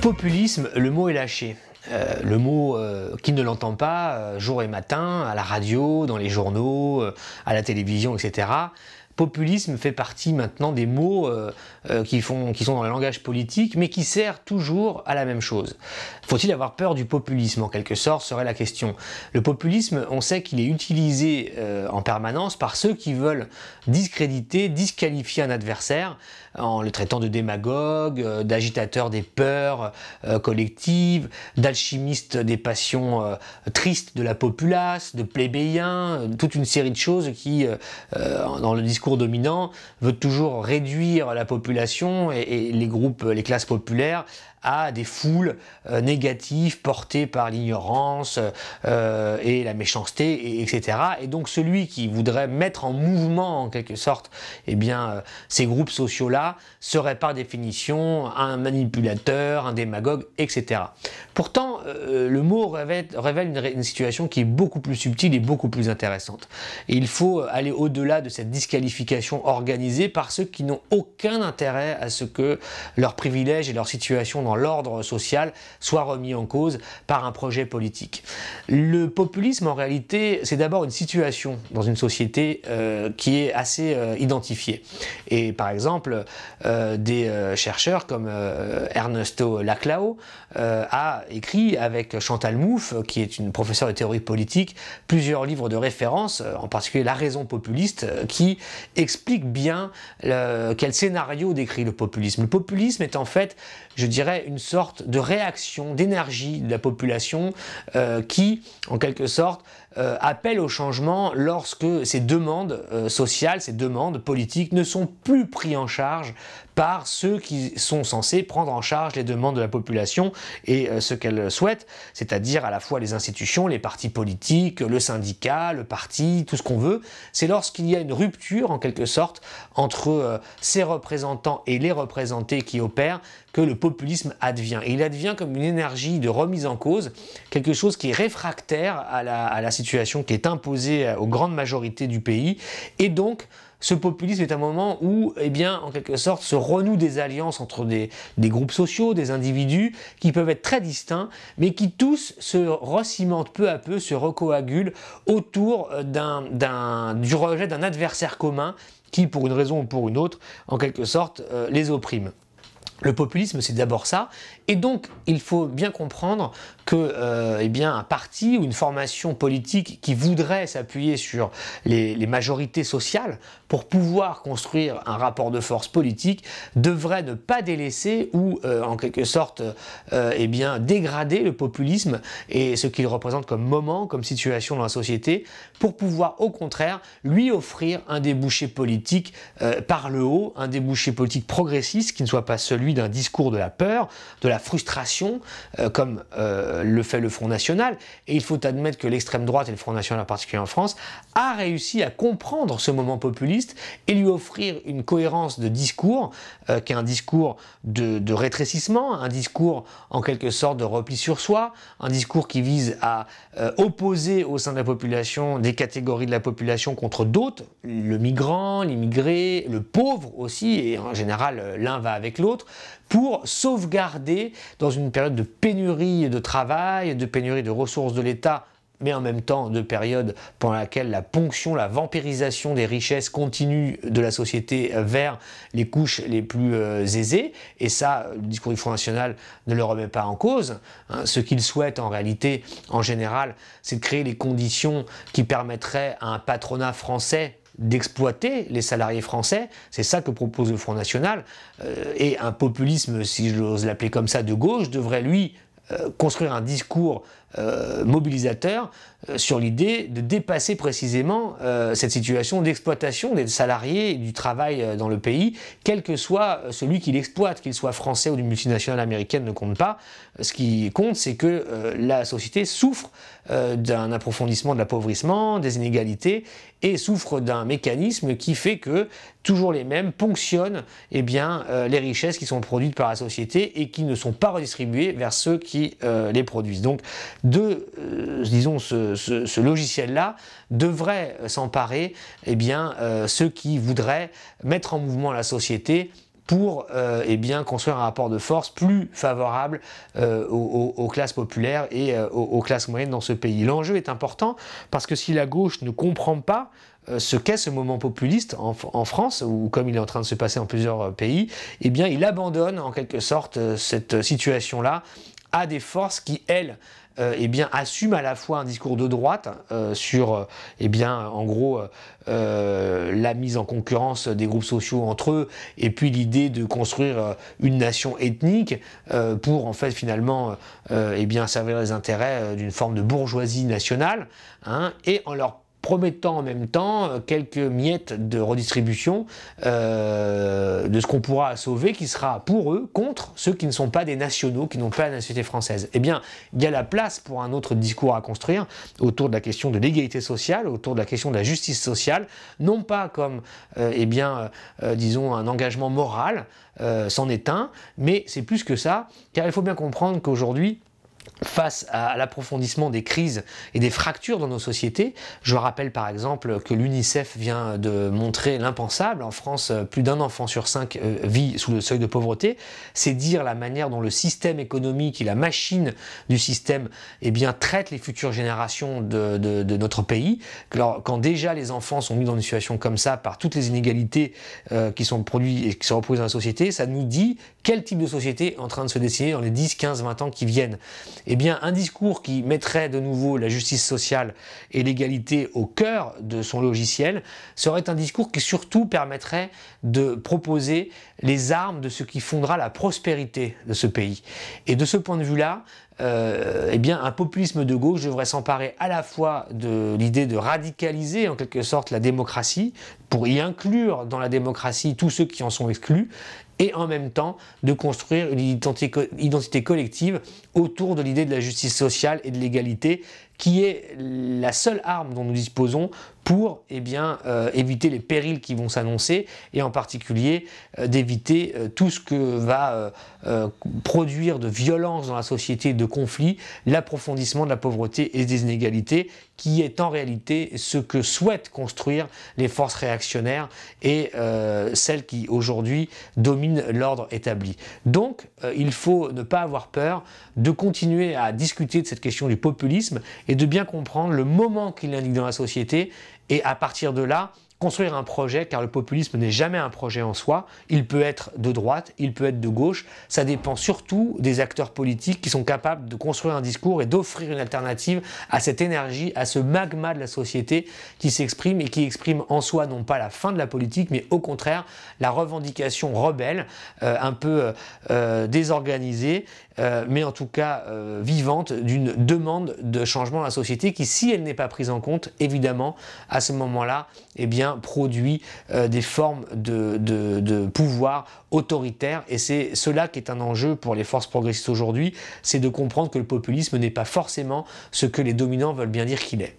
Populisme, le mot est lâché. Le mot qui ne l'entend pas jour et matin, à la radio, dans les journaux, à la télévision, etc. Populisme fait partie maintenant des mots qui sont dans le langage politique, mais qui servent toujours à la même chose. Faut-il avoir peur du populisme, en quelque sorte, serait la question. Le populisme, on sait qu'il est utilisé en permanence par ceux qui veulent discréditer, disqualifier un adversaire, en le traitant de démagogue, d'agitateur des peurs collectives, d'alchimiste des passions tristes de la populace, de plébéien, toute une série de choses qui, dans le discours dominant, veut toujours réduire la population et les groupes, les classes populaires à des foules négatives portées par l'ignorance et la méchanceté, etc. Et donc celui qui voudrait mettre en mouvement, en quelque sorte, eh bien, ces groupes sociaux-là, serait par définition un manipulateur, un démagogue, etc. Pourtant, le mot révèle une situation qui est beaucoup plus subtile et beaucoup plus intéressante. Et il faut aller au-delà de cette disqualification organisée par ceux qui n'ont aucun intérêt à ce que leurs privilèges et leur situation dans l'ordre social soient remis en cause par un projet politique. Le populisme, en réalité, c'est d'abord une situation dans une société qui est assez identifiée. Et par exemple, des chercheurs comme Ernesto Laclau a écrit avec Chantal Mouffe, qui est une professeure de théorie politique, plusieurs livres de référence, en particulier La raison populiste, qui explique bien quel scénario décrit le populisme. Le populisme est en fait, je dirais, une sorte de réaction, d'énergie de la population qui, en quelque sorte, appelle au changement lorsque ces demandes sociales, ces demandes politiques ne sont plus prises en charge par ceux qui sont censés prendre en charge les demandes de la population et ce qu'elle souhaite, c'est-à-dire à la fois les institutions, les partis politiques, le syndicat, le parti, tout ce qu'on veut. C'est lorsqu'il y a une rupture, en quelque sorte, entre ces représentants et les représentés qui opèrent, que le populisme advient. Et il advient comme une énergie de remise en cause, quelque chose qui est réfractaire à la situation qui est imposée aux grandes majorités du pays, et donc ce populisme est un moment où, eh bien, en quelque sorte, se renouent des alliances entre des groupes sociaux, des individus, qui peuvent être très distincts, mais qui tous se recimentent peu à peu, se recoagulent autour du rejet d'un adversaire commun qui, pour une raison ou pour une autre, en quelque sorte, les opprime. Le populisme, c'est d'abord ça, et donc il faut bien comprendre que eh bien, un parti ou une formation politique qui voudrait s'appuyer sur les majorités sociales pour pouvoir construire un rapport de force politique devrait ne pas délaisser ou en quelque sorte eh bien, dégrader le populisme et ce qu'il représente comme moment, comme situation dans la société, pour pouvoir au contraire lui offrir un débouché politique par le haut, un débouché politique progressiste qui ne soit pas celui d'un discours de la peur, de la frustration, comme le fait le Front National. Et il faut admettre que l'extrême droite et le Front National en particulier en France a réussi à comprendre ce moment populiste et lui offrir une cohérence de discours qui est un discours de rétrécissement, un discours en quelque sorte de repli sur soi, un discours qui vise à opposer au sein de la population des catégories de la population contre d'autres, le migrant, l'immigré, le pauvre aussi, et en général l'un va avec l'autre, pour sauvegarder dans une période de pénurie de travail, de pénurie de ressources de l'État, mais en même temps de période pendant laquelle la ponction, la vampirisation des richesses continue de la société vers les couches les plus aisées. Et ça, le discours du Front National ne le remet pas en cause. Hein. Ce qu'il souhaite en réalité, en général, c'est de créer les conditions qui permettraient à un patronat français d'exploiter les salariés français, c'est ça que propose le Front National, et un populisme, si j'ose l'appeler comme ça, de gauche, devrait lui construire un discours mobilisateur sur l'idée de dépasser précisément cette situation d'exploitation des salariés et du travail dans le pays, quel que soit celui qui l'exploite, qu'il soit français ou d'une multinationale américaine, ne compte pas. Ce qui compte, c'est que la société souffre d'un approfondissement de l'appauvrissement, des inégalités, et souffre d'un mécanisme qui fait que toujours les mêmes ponctionnent eh bien, les richesses qui sont produites par la société et qui ne sont pas redistribuées vers ceux qui les produisent. Donc, disons, ce logiciel-là devrait s'emparer eh bien, ceux qui voudraient mettre en mouvement la société pour eh bien, construire un rapport de force plus favorable aux classes populaires et aux classes moyennes dans ce pays. L'enjeu est important parce que si la gauche ne comprend pas ce qu'est ce moment populiste en France, ou comme il est en train de se passer en plusieurs pays, eh bien il abandonne en quelque sorte cette situation-là à des forces qui, elles, eh bien, assument à la fois un discours de droite sur, eh bien, en gros, la mise en concurrence des groupes sociaux entre eux, et puis l'idée de construire une nation ethnique pour, en fait, finalement, eh bien, servir les intérêts d'une forme de bourgeoisie nationale, hein, et en leur promettant en même temps quelques miettes de redistribution de ce qu'on pourra sauver, qui sera pour eux contre ceux qui ne sont pas des nationaux, qui n'ont pas la nationalité française. Eh bien, il y a la place pour un autre discours à construire autour de la question de l'égalité sociale, autour de la question de la justice sociale, non pas comme, eh bien, disons, un engagement moral, c'en est un, mais c'est plus que ça, car il faut bien comprendre qu'aujourd'hui, face à l'approfondissement des crises et des fractures dans nos sociétés, je rappelle par exemple que l'UNICEF vient de montrer l'impensable. En France, plus d'un enfant sur 5 vit sous le seuil de pauvreté. C'est dire la manière dont le système économique et la machine du système, eh bien, traite les futures générations de notre pays. Alors, quand déjà les enfants sont mis dans une situation comme ça par toutes les inégalités qui sont produites et qui sont reposées dans la société, ça nous dit quel type de société est en train de se dessiner dans les 10, 15, 20 ans qui viennent. Eh bien, un discours qui mettrait de nouveau la justice sociale et l'égalité au cœur de son logiciel serait un discours qui surtout permettrait de proposer les armes de ce qui fondera la prospérité de ce pays. Et de ce point de vue-là, eh bien, un populisme de gauche devrait s'emparer à la fois de l'idée de radicaliser en quelque sorte la démocratie, pour y inclure dans la démocratie tous ceux qui en sont exclus, et en même temps de construire une identité collective autour de l'idée de la justice sociale et de l'égalité, qui est la seule arme dont nous disposons pour éviter les périls qui vont s'annoncer, et en particulier d'éviter tout ce que va produire de violence dans la société, de conflits, l'approfondissement de la pauvreté et des inégalités, qui est en réalité ce que souhaitent construire les forces réactionnaires et celles qui aujourd'hui dominent l'ordre établi. Donc il faut ne pas avoir peur de continuer à discuter de cette question du populisme et de bien comprendre le moment qu'il indique dans la société, et à partir de là, construire un projet, car le populisme n'est jamais un projet en soi. Il peut être de droite, il peut être de gauche, ça dépend surtout des acteurs politiques qui sont capables de construire un discours et d'offrir une alternative à cette énergie, à ce magma de la société qui s'exprime, et qui exprime en soi non pas la fin de la politique, mais au contraire la revendication rebelle, un peu désorganisée, mais en tout cas vivante, d'une demande de changement dans la société qui, si elle n'est pas prise en compte, évidemment, à ce moment-là, eh bien, produit des formes de pouvoir autoritaire. Et c'est cela qui est un enjeu pour les forces progressistes aujourd'hui, c'est de comprendre que le populisme n'est pas forcément ce que les dominants veulent bien dire qu'il est.